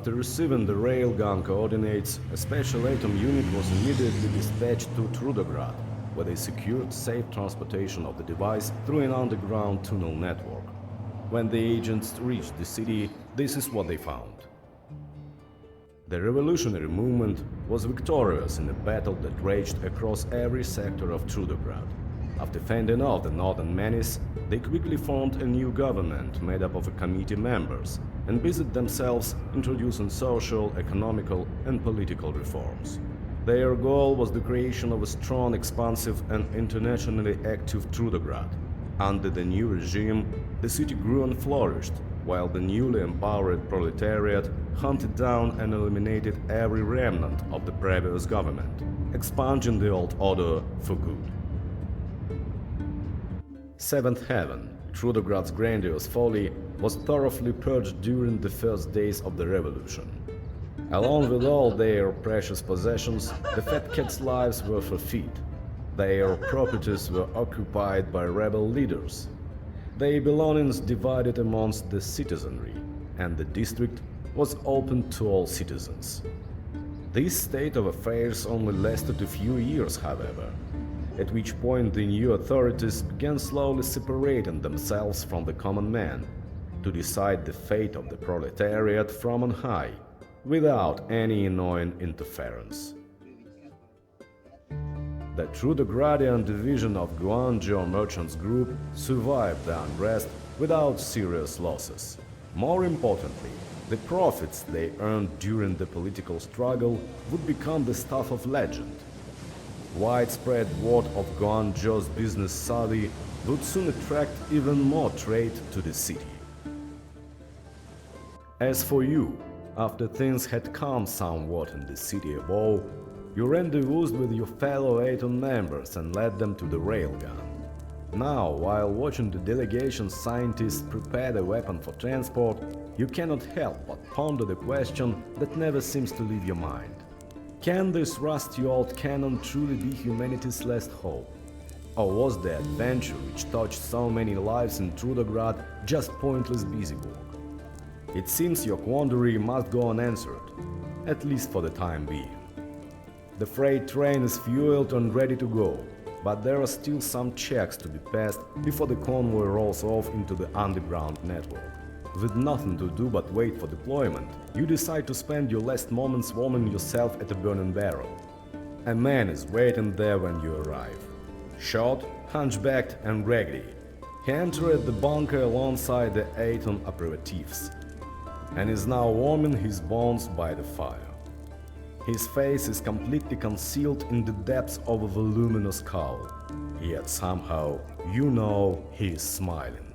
After receiving the railgun coordinates, a special atom unit was immediately dispatched to Trudograd, where they secured safe transportation of the device through an underground tunnel network. When the agents reached the city, this is what they found. The revolutionary movement was victorious in a battle that raged across every sector of Trudograd. After fending off the northern menace, they quickly formed a new government made up of committee members and busied themselves introducing social, economical and political reforms. Their goal was the creation of a strong, expansive and internationally active Trudograd. Under the new regime, the city grew and flourished, while the newly empowered proletariat hunted down and eliminated every remnant of the previous government, expunging the old order for good. Seventh Heaven, Trudograd's grandiose folly, was thoroughly purged during the first days of the revolution. Along with all their precious possessions, the Fat Cats' lives were forfeit. Their properties were occupied by rebel leaders, their belongings divided amongst the citizenry, and the district was open to all citizens. This state of affairs only lasted a few years, however, at which point the new authorities began slowly separating themselves from the common man to decide the fate of the proletariat from on high, without any annoying interference. The Trudogradian division of Guangzhou Merchants Group survived the unrest without serious losses. More importantly, the profits they earned during the political struggle would become the stuff of legend. Widespread word of Guangzhou's business savvy would soon attract even more trade to the city. As for you, after things had calmed somewhat in the city above, you rendezvoused with your fellow Atom members and led them to the railgun. Now, while watching the delegation's scientists prepare the weapon for transport, you cannot help but ponder the question that never seems to leave your mind. Can this rusty old cannon truly be humanity's last hope? Or was the adventure which touched so many lives in Trudograd just pointless busywork? It seems your quandary must go unanswered, at least for the time being. The freight train is fueled and ready to go, but there are still some checks to be passed before the convoy rolls off into the underground network. With nothing to do but wait for deployment, you decide to spend your last moments warming yourself at a burning barrel. A man is waiting there when you arrive. Short, hunchbacked and raggedy, he entered the bunker alongside the Atom operatives and is now warming his bones by the fire. His face is completely concealed in the depths of a voluminous cowl, yet somehow you know he is smiling.